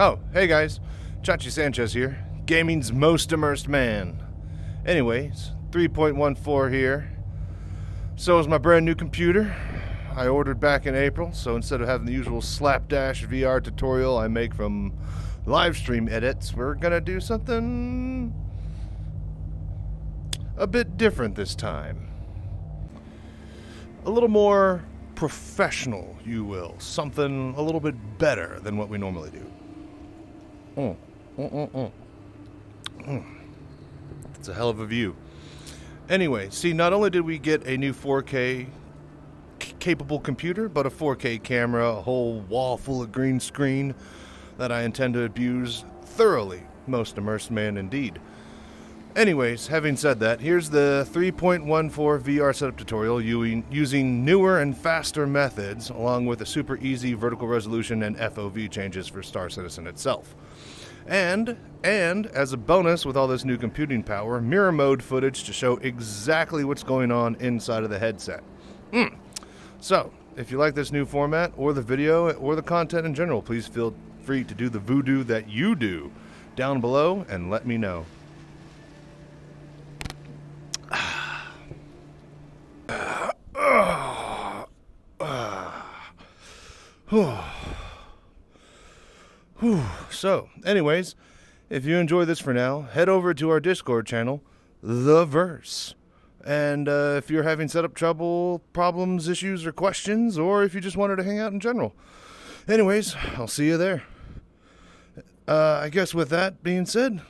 Oh, hey guys, Chachi Sanchez here, gaming's most immersed man. Anyways, 3.14 here. So is my brand new computer. I ordered back in April, so instead of having the usual slapdash VR tutorial I make from live stream edits, we're gonna do something a bit different this time. A little more professional, you will. Something a little bit better than what we normally do. It's a hell of a view. Anyway, see, not only did we get a new 4K capable computer, but a 4K camera, a whole wall full of green screen that I intend to abuse thoroughly. Most immersed man indeed. Anyways, having said that, here's the 3.14 VR setup tutorial using newer and faster methods, along with a super easy vertical resolution and FOV changes for Star Citizen itself. And as a bonus with all this new computing power, mirror mode footage to show exactly what's going on inside of the headset. So, if you like this new format, or the video, or the content in general, please feel free to do the voodoo that you do down below and let me know. So, anyways, if you enjoy this for now, head over to our Discord channel, The Verse. And if you're having setup trouble, problems, issues, or questions, or if you just wanted to hang out in general. Anyways, I'll see you there. I guess with that being said,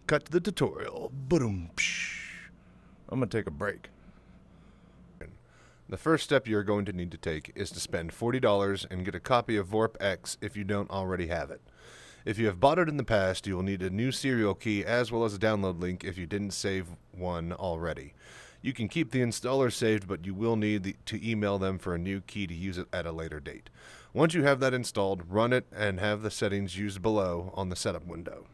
cut to the tutorial. Boom. I'm going to take a break. The first step you're going to need to take is to spend $40 and get a copy of VorpX if you don't already have it. If you have bought it in the past, you will need a new serial key as well as a download link if you didn't save one already. You can keep the installer saved, but you will need to email them for a new key to use it at a later date. Once you have that installed, run it and have the settings used below on the setup window.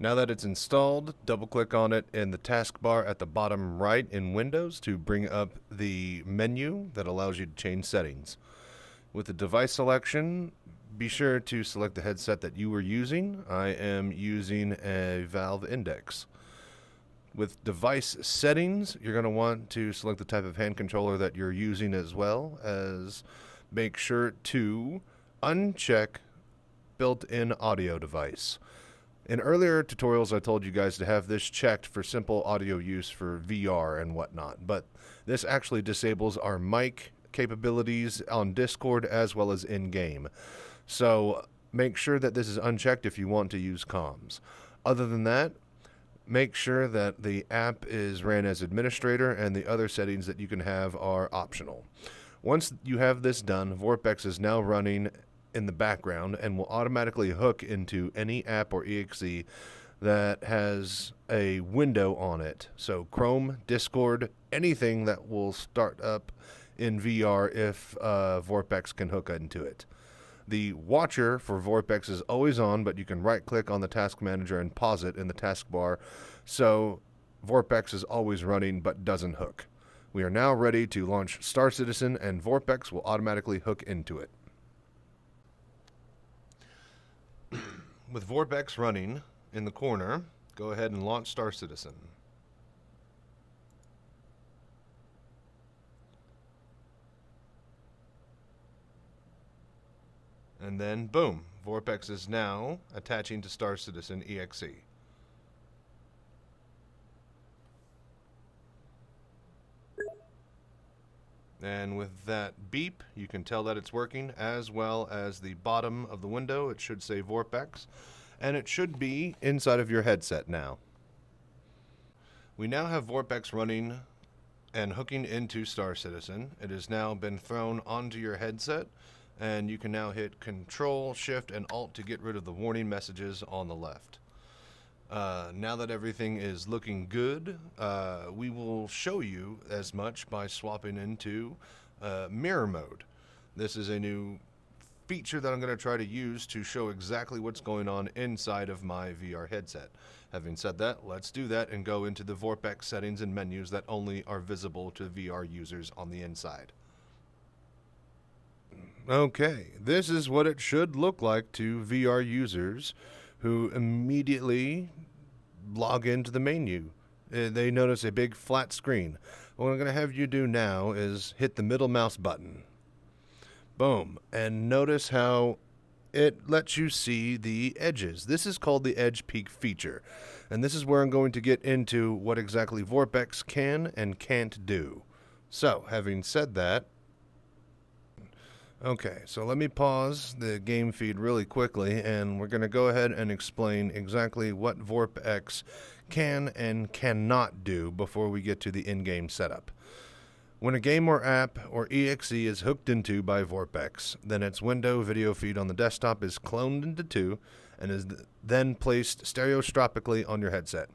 Now that it's installed, double-click on it in the taskbar at the bottom right in Windows to bring up the menu that allows you to change settings. With the device selection, be sure to select the headset that you were using. I am using a Valve Index. With device settings, you're going to want to select the type of hand controller that you're using, as well as make sure to uncheck built-in audio device. In earlier tutorials, I told you guys to have this checked for simple audio use for VR and whatnot, but this actually disables our mic capabilities on Discord as well as in-game. So make sure that this is unchecked if you want to use comms. Other than that, make sure that the app is ran as administrator and the other settings that you can have are optional. Once you have this done, VorpX is now running in the background and will automatically hook into any app or exe that has a window on it. So Chrome, Discord, anything that will start up in VR if VorpX can hook into it. The watcher for VorpX is always on, but you can right-click on the task manager and pause it in the taskbar, so VorpX is always running but doesn't hook. We are now ready to launch Star Citizen, and VorpX will automatically hook into it. With VorpX running in the corner, go ahead and launch Star Citizen. And then, boom, VorpX is now attaching to Star Citizen EXE. And with that beep, you can tell that it's working, as well as the bottom of the window. It should say VorpX, and it should be inside of your headset now. We now have VorpX running and hooking into Star Citizen. It has now been thrown onto your headset, and you can now hit Control, Shift, and Alt to get rid of the warning messages on the left. Now that everything is looking good, we will show you as much by swapping into mirror mode. This is a new feature that I'm going to try to use to show exactly what's going on inside of my VR headset. Having said that, let's do that and go into the VorpX settings and menus that only are visible to VR users on the inside. Okay, this is what it should look like to VR users who immediately log into the menu. They notice a big flat screen. What I'm going to have you do now is hit the middle mouse button. Boom. And notice how it lets you see the edges. This is called the Edge Peak feature. And this is where I'm going to get into what exactly VorpX can and can't do. So, having said that, okay, so let me pause the game feed really quickly, and we're going to go ahead and explain exactly what VorpX can and cannot do before we get to the in-game setup. When a game or app or exe is hooked into by VorpX, then its window video feed on the desktop is cloned into two and is then placed stereoscopically on your headset.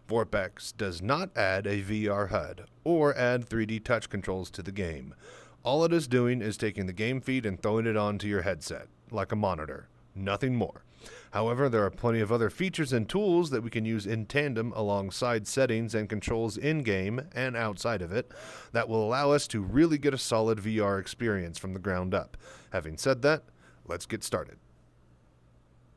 VorpX does not add a VR HUD or add 3D touch controls to the game. All it is doing is taking the game feed and throwing it onto your headset, like a monitor. Nothing more. However, there are plenty of other features and tools that we can use in tandem alongside settings and controls in-game and outside of it that will allow us to really get a solid VR experience from the ground up. Having said that, let's get started.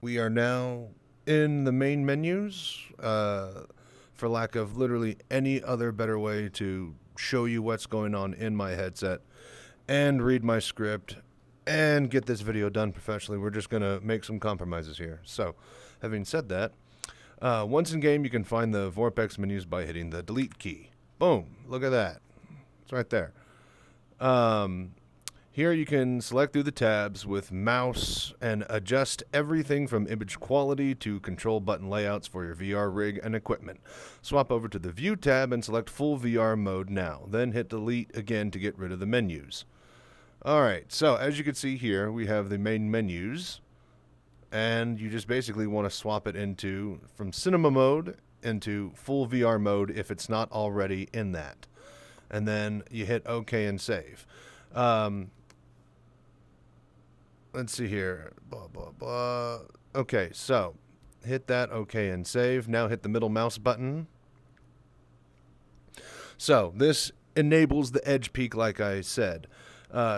We are now in the main menus, for lack of literally any other better way to show you what's going on in my headset and read my script and get this video done professionally. We're just going to make some compromises here. So, having said that, once in game, you can find the VorpX menus by hitting the delete key. Boom. Look at that. It's right there. Here you can select through the tabs with mouse and adjust everything from image quality to control button layouts for your VR rig and equipment. Swap over to the View tab and select Full VR Mode now. Then hit Delete again to get rid of the menus. Alright, so as you can see here, we have the main menus. And you just basically want to swap it into, from Cinema Mode into Full VR Mode if it's not already in that. And then you hit OK and save. Let's see here. Blah, blah, blah. Okay, so hit that OK and save. Now hit the middle mouse button. So this enables the edge peak like I said.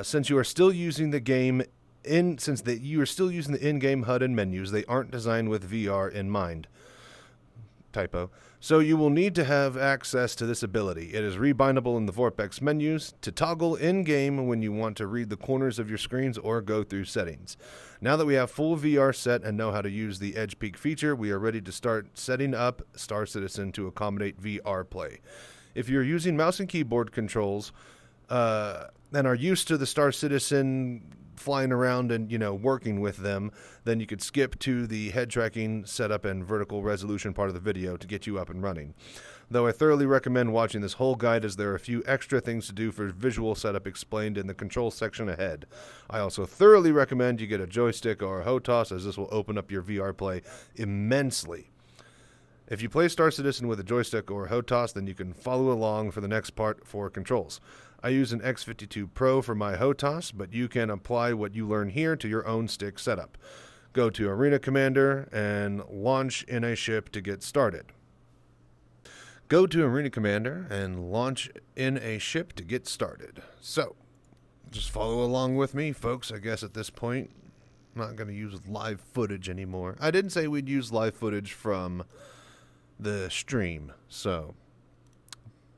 Since you are still using the game you are still using the in-game HUD and menus, they aren't designed with VR in mind. Typo. So you will need to have access to this ability. It is rebindable in the VorpX menus to toggle in-game when you want to read the corners of your screens or go through settings. Now that we have full VR set and know how to use the Edge Peak feature, we are ready to start setting up Star Citizen to accommodate VR play. If you're using mouse and keyboard controls and are used to the Star Citizen flying around and, working with them, then you could skip to the head tracking setup and vertical resolution part of the video to get you up and running. Though I thoroughly recommend watching this whole guide as there are a few extra things to do for visual setup explained in the control section ahead. I also thoroughly recommend you get a joystick or a HOTAS as this will open up your VR play immensely. If you play Star Citizen with a joystick or a HOTAS, then you can follow along for the next part for controls. I use an X52 Pro for my HOTAS, but you can apply what you learn here to your own stick setup. Go to Arena Commander and launch in a ship to get started. Go to Arena Commander and launch in a ship to get started. So, just follow along with me, folks. I guess at this point, I'm not going to use live footage anymore. I didn't say we'd use live footage from the stream, so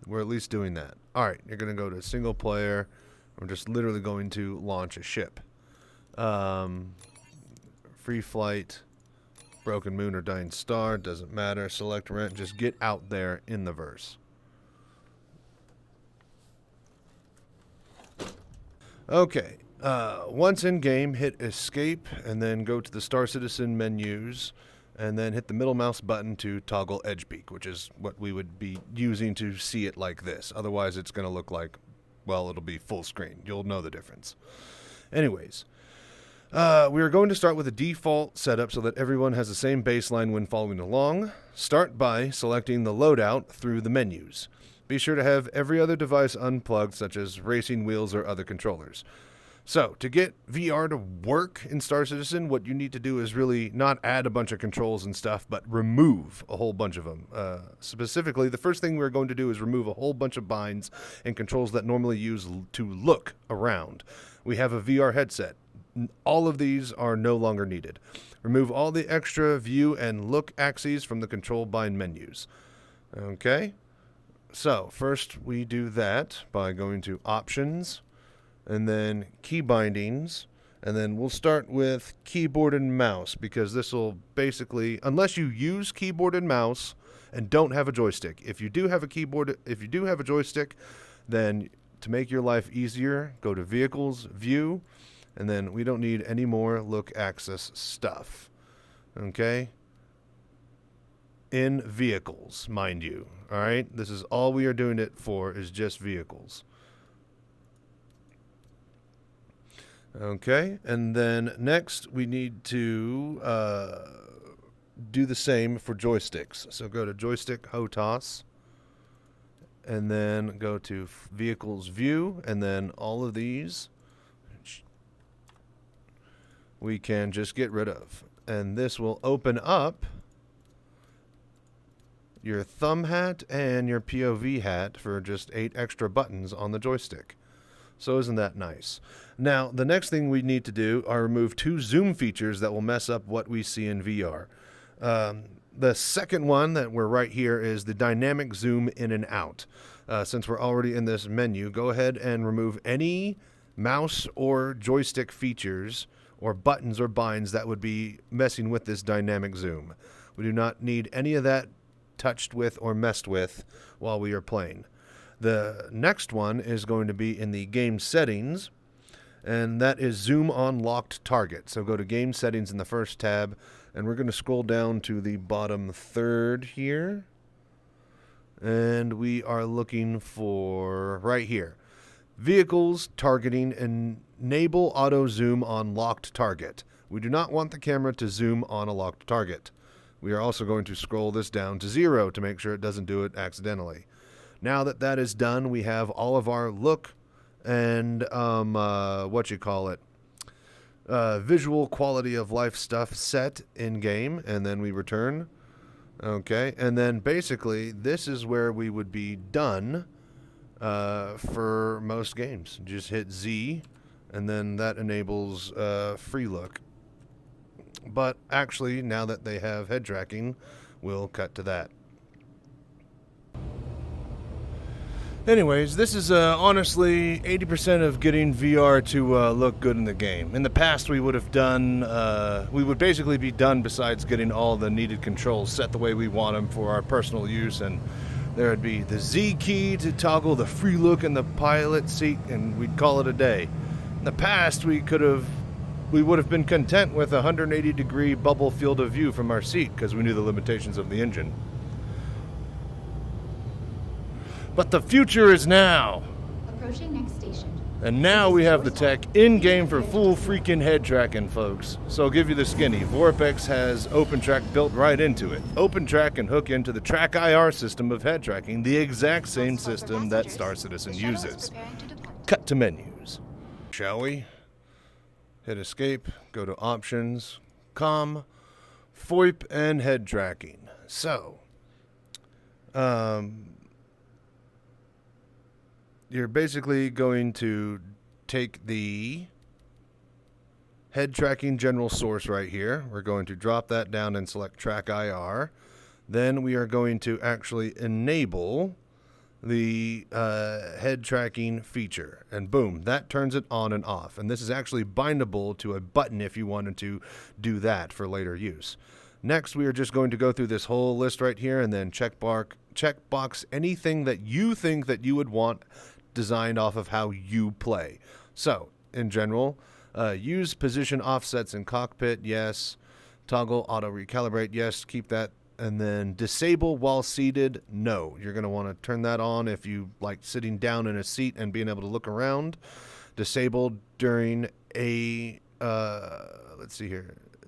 we're at least doing that. Alright, you're going to go to single player. We're just literally going to launch a ship. Free flight, broken moon or dying star, doesn't matter. Select rent, just get out there in the verse. Okay, once in game, hit escape and then go to the Star Citizen menus. And then hit the middle mouse button to toggle edge peak, which is what we would be using to see it like this. Otherwise, it's going to look like, well, it'll be full screen. You'll know the difference. Anyways, we are going to start with a default setup so that everyone has the same baseline when following along. Start by selecting the loadout through the menus. Be sure to have every other device unplugged, such as racing wheels or other controllers. So, to get VR to work in Star Citizen, what you need to do is really not add a bunch of controls and stuff, but remove a whole bunch of them. Specifically, the first thing we're going to do is remove a whole bunch of binds and controls that normally use to look around. We have a VR headset. all of these are no longer needed. Remove all the extra view and look axes from the control bind menus. Okay, so first we do that by going to Options, and then Key Bindings, and then we'll start with Keyboard and Mouse, because this will basically, unless you use keyboard and mouse and don't have a joystick. If you do have a joystick, then to make your life easier, go to Vehicles, View, and then we don't need any more look axis stuff. Okay? In Vehicles, mind you. All right? This is all we are doing it for, is just Vehicles. Okay, and then next we need to do the same for joysticks. So go to Joystick HOTAS, and then go to Vehicles View, and then all of these we can just get rid of. And this will open up your thumb hat and your POV hat for just 8 extra buttons on the joystick. So isn't that nice? Now, the next thing we need to do are remove 2 zoom features that will mess up what we see in VR. The second one that we're right here is the dynamic zoom in and out. Since we're already in this menu, go ahead and remove any mouse or joystick features or buttons or binds that would be messing with this dynamic zoom. We do not need any of that touched with or messed with while we are playing. The next one is going to be in the game settings, and that is zoom on locked target. So go to game settings in the first tab, and we're going to scroll down to the bottom third here, and we are looking for right here, vehicles targeting, enable auto zoom on locked target. We do not want the camera to zoom on a locked target. We are also going to scroll this down to 0 to make sure it doesn't do it accidentally. Now that that is done, we have all of our look and visual quality of life stuff set in game, and then we return. Okay, and then basically this is where we would be done for most games. Just hit Z, and then that enables free look. But actually, now that they have head tracking, we'll cut to that. Anyways, this is honestly 80% of getting VR to look good in the game. In the past, we would have done, we would basically be done besides getting all the needed controls set the way we want them for our personal use, and there would be the Z key to toggle the free look in the pilot seat, and we'd call it a day. In the past, we would have been content with a 180-degree bubble field of view from our seat because we knew the limitations of the engine. But the future is now. Approaching next station. And now we have the tech in-game for full freaking head tracking, folks. So I'll give you the skinny. VorpX has OpenTrack built right into it. OpenTrack can hook into the Track IR system of head tracking, the exact same system that Star Citizen uses. Cut to menus. Shall we? Hit escape, go to options, FOV and head tracking. So, you're basically going to take the head tracking general source right here. We're going to drop that down and select Track IR. Then we are going to actually enable the head tracking feature, and boom, that turns it on and off. And this is actually bindable to a button if you wanted to do that for later use. Next, we are just going to go through this whole list right here and then checkbox anything that you think that you would want designed off of how you play. So, in general, use position offsets in cockpit, yes. Toggle auto recalibrate, yes, keep that. And then disable while seated, no. You're going to want to turn that on if you like sitting down in a seat and being able to look around. Disabled during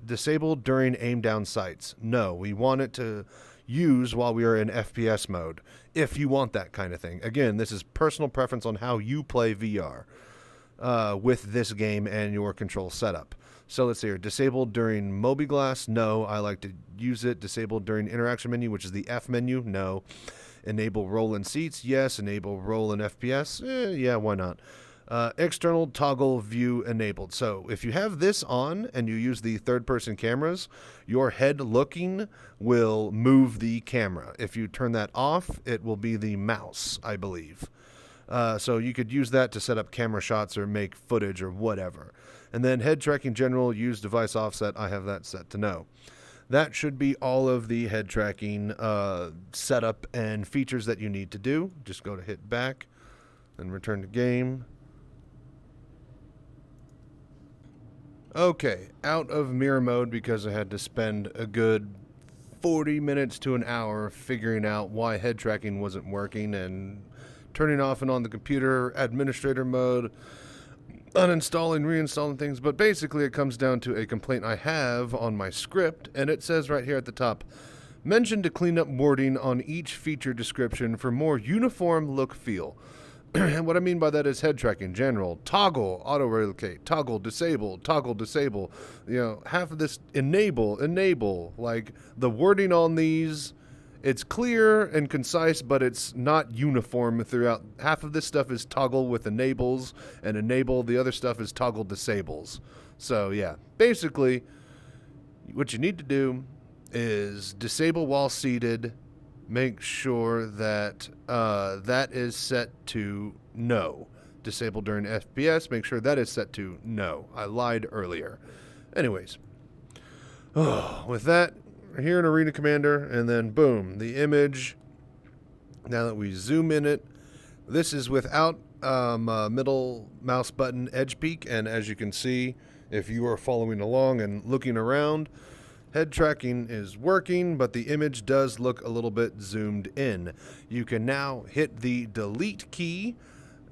disabled during aim down sights. No, we want it to use while we are in FPS mode, if you want that kind of thing. Again, this is personal preference on how you play VR with this game and your control setup. So let's see here. Disabled during mobi-glass, no. I like to use it. Disabled during interaction menu, which is the F menu, no. Enable roll in seats, yes. Enable roll in FPS, yeah, why not? External toggle view enabled. So if you have this on and you use the third-person cameras, your head looking will move the camera. If you turn that off, it will be the mouse, I believe. So you could use that to set up camera shots or make footage or whatever. And then head tracking general, use device offset. I have that set to no. That should be all of the head tracking setup and features that you need to do. Just go to hit back and return to game. Okay, out of mirror mode because I had to spend a good 40 minutes to an hour figuring out why head tracking wasn't working and turning off and on the computer, administrator mode, uninstalling, reinstalling things. But basically it comes down to a complaint I have on my script, and it says right here at the top, mention to clean up wording on each feature description for more uniform look feel. And what I mean by that is head tracking general, toggle, auto relocate, toggle, disable, you know, half of this enable, like the wording on these, it's clear and concise, but it's not uniform throughout. Half of this stuff is toggle with enables and enable. The other stuff is toggle disables. So yeah, basically what you need to do is disable while seated. Make sure that that is set to no. Disable during FPS, make sure that is set to no. I lied earlier. Anyways, with that, we're here in Arena Commander, and then boom, the image. Now that we zoom in it, this is without middle mouse button edge peak, and as you can see, if you are following along and looking around, head tracking is working, but the image does look a little bit zoomed in. You can now hit the delete key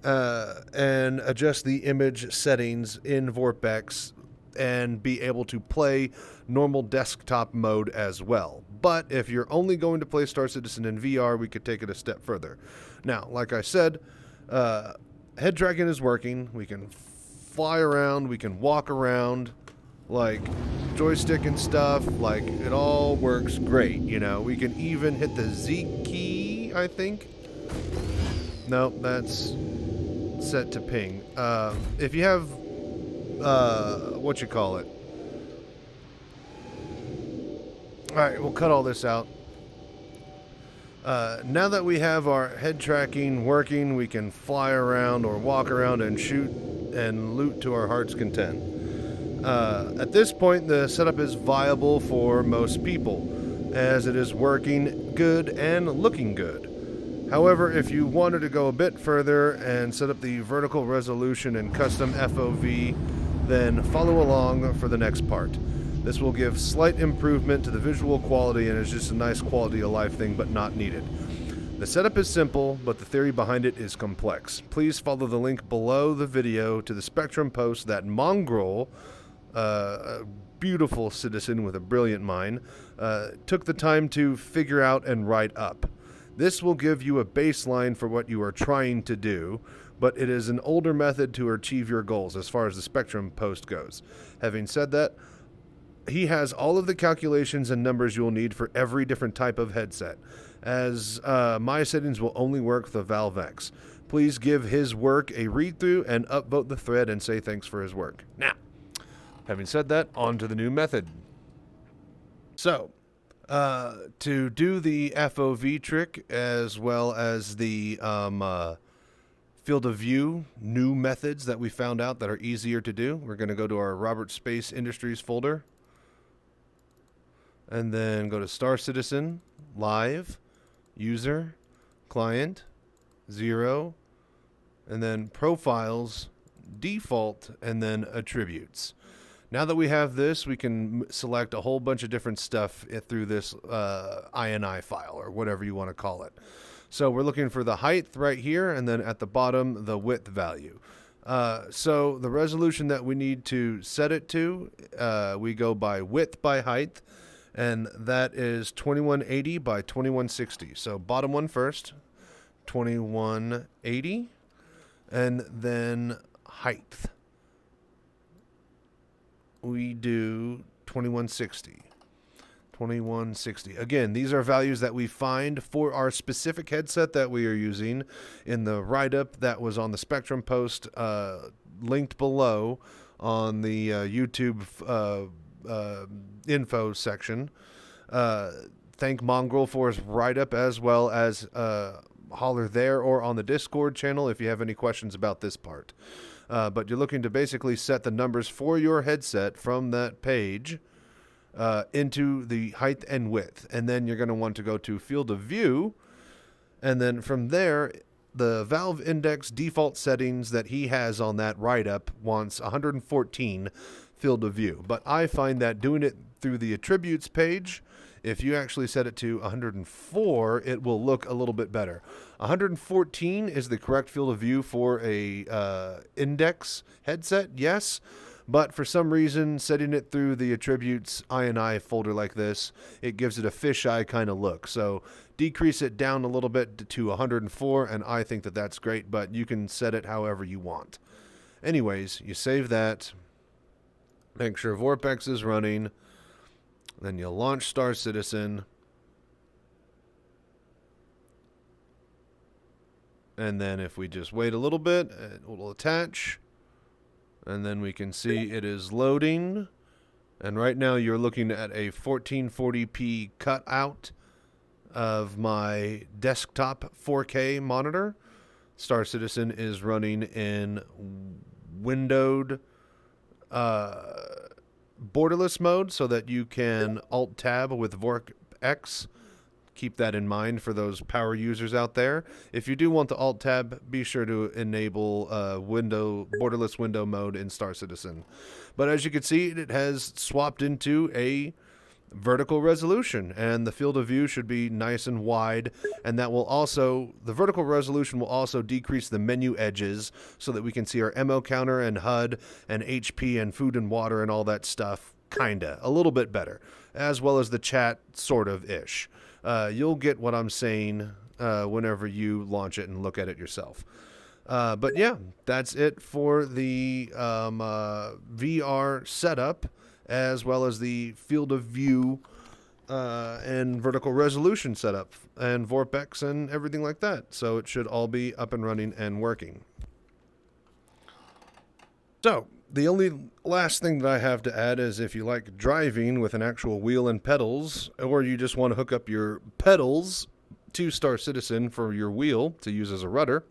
and adjust the image settings in VorpX and be able to play normal desktop mode as well. But if you're only going to play Star Citizen in VR, we could take it a step further. Now, like I said, head tracking is working. We can fly around, we can walk around, like joystick and stuff, like it all works great, you know. We can even hit the Z key, I think. Nope, that's set to ping. If you have what you call it. Alright, we'll cut all this out. Now that we have our head tracking working, we can fly around or walk around and shoot and loot to our heart's content. At this point, the setup is viable for most people, as it is working good and looking good. However, if you wanted to go a bit further and set up the vertical resolution and custom FOV, then follow along for the next part. This will give slight improvement to the visual quality and is just a nice quality of life thing, but not needed. The setup is simple, but the theory behind it is complex. Please follow the link below the video to the Spectrum post that Mongrel, a beautiful citizen with a brilliant mind, took the time to figure out and write up. This will give you a baseline for what you are trying to do, but it is an older method to achieve your goals as far as the Spectrum post goes. Having said that, he has all of the calculations and numbers you'll need for every different type of headset, as my settings will only work with the VorpX. Please give his work a read-through and upvote the thread and say thanks for his work. Now, having said that, on to the new method. So, to do the FOV trick as well as the field of view new methods that we found out that are easier to do, we're going to go to our Robert Space Industries folder and then go to Star Citizen, Live, User, Client, 0, and then Profiles, Default, and then Attributes. Now that we have this, we can select a whole bunch of different stuff through this INI file, or whatever you want to call it. So we're looking for the height right here, and then at the bottom, the width value. So the resolution that we need to set it to, we go by width by height, and that is 2180 by 2160. So bottom one first, 2180, and then height. We do 2160. 2160. Again, these are values that we find for our specific headset that we are using in the write-up that was on the Spectrum post linked below on the YouTube info section. Thank Mongrel for his write-up, as well as holler there or on the Discord channel if you have any questions about this part. But you're looking to basically set the numbers for your headset from that page into the height and width. And then you're going to want to go to field of view. And then from there, the Valve Index default settings that he has on that write-up wants 114 field of view. But I find that doing it through the attributes page, if you actually set it to 104, it will look a little bit better. 114 is the correct field of view for a Index headset, yes. But for some reason, setting it through the attributes INI folder like this, it gives it a fisheye kind of look. So decrease it down a little bit to 104, and I think that that's great, but you can set it however you want. Anyways, you save that. Make sure VorpX is running. Then you'll launch Star Citizen. And then if we just wait a little bit, it will attach. And then we can see it is loading. And right now you're looking at a 1440p cutout of my desktop 4K monitor. Star Citizen is running in windowed borderless mode so that you can Alt-Tab with VorpX. Keep that in mind for those power users out there. If you do want the Alt-Tab, be sure to enable borderless window mode in Star Citizen. But as you can see, it has swapped into a vertical resolution, and the field of view should be nice and wide, and that will also, the vertical resolution will also decrease the menu edges so that we can see our ammo counter and HUD and HP and food and water and all that stuff, kinda, a little bit better, as well as the chat, sort of ish. You'll get what I'm saying whenever you launch it and look at it yourself. But yeah, that's it for the VR setup, as well as the field of view and vertical resolution setup and VorpX and everything like that. So it should all be up and running and working. So the only last thing that I have to add is if you like driving with an actual wheel and pedals, or you just want to hook up your pedals to Star Citizen for your wheel to use as a rudder,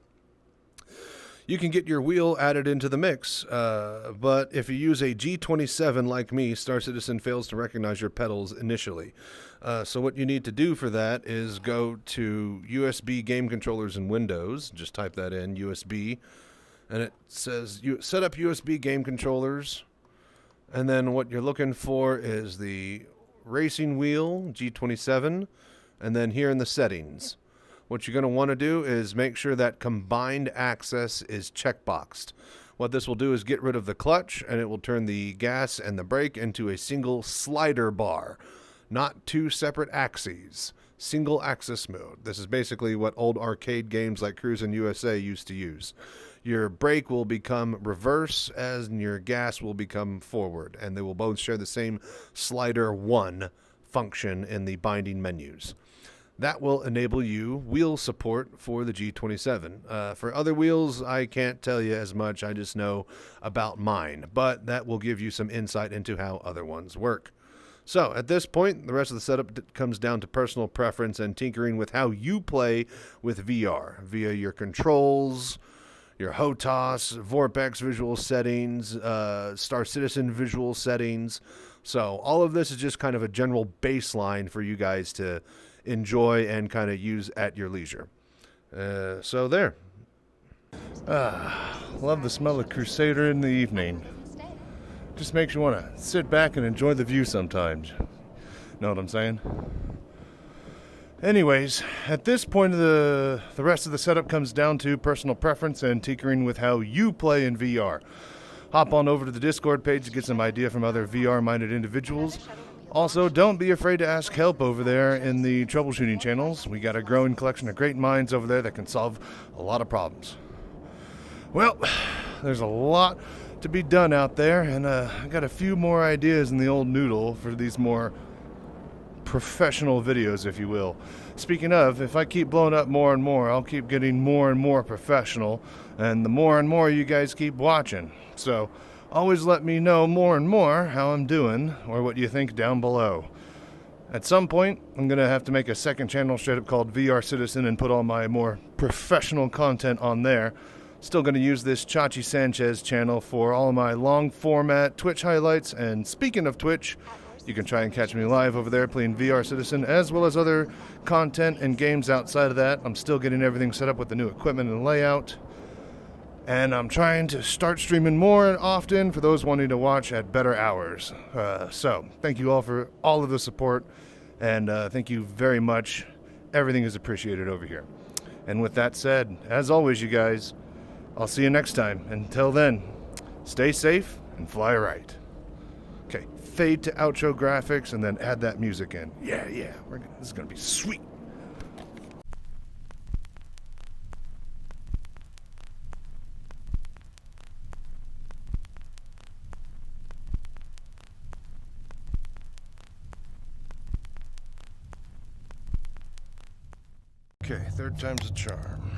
you can get your wheel added into the mix. But if you use a G27 like me, Star Citizen fails to recognize your pedals initially. So what you need to do for that is go to USB game controllers in Windows. Just type that in, USB. And it says you set up USB game controllers. And then what you're looking for is the racing wheel, G27. And then here in the settings, what you're going to want to do is make sure that combined access is checkboxed. What this will do is get rid of the clutch, and it will turn the gas and the brake into a single slider bar, not two separate axes. Single axis mode. This is basically what old arcade games like Cruisin' USA used to use. Your brake will become reverse as your gas will become forward, and they will both share the same slider 1 function in the binding menus. That will enable you wheel support for the G27. For other wheels, I can't tell you as much. I just know about mine, but that will give you some insight into how other ones work. So at this point, the rest of the setup comes down to personal preference and tinkering with how you play with VR via your controls, your HOTAS, VorpX visual settings, Star Citizen visual settings. So all of this is just kind of a general baseline for you guys to enjoy and kind of use at your leisure. So there. Love the smell of Crusader in the evening. Just makes you want to sit back and enjoy the view sometimes. Know what I'm saying? Anyways, at this point, the rest of the setup comes down to personal preference and tinkering with how you play in VR. Hop on over to the Discord page to get some idea from other VR-minded individuals. Also, don't be afraid to ask help over there in the troubleshooting channels. We got a growing collection of great minds over there that can solve a lot of problems. Well, there's a lot to be done out there, and I got a few more ideas in the old noodle for these more professional videos, if you will. Speaking of, if I keep blowing up more and more, I'll keep getting more and more professional, and the more and more you guys keep watching. So always let me know more and more how I'm doing, or what you think down below. At some point, I'm going to have to make a second channel straight up called VR Citizen and put all my more professional content on there. Still going to use this Chachi Sanchez channel for all my long format Twitch highlights. And speaking of Twitch, you can try and catch me live over there playing VR Citizen, as well as other content and games outside of that. I'm still getting everything set up with the new equipment and layout. And I'm trying to start streaming more often for those wanting to watch at better hours. So thank you all for all of the support, and thank you very much. Everything is appreciated over here. And with that said, as always, you guys, I'll see you next time. Until then, stay safe and fly right. Okay, fade to outro graphics and then add that music in. Yeah, this is going to be sweet. Okay, third time's a charm.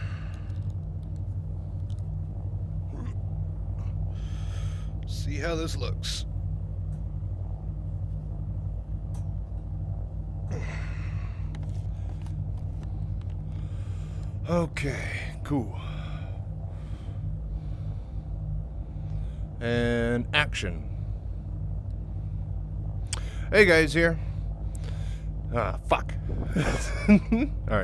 See how this looks. Okay, cool. And action. Hey guys, here. Fuck. All right.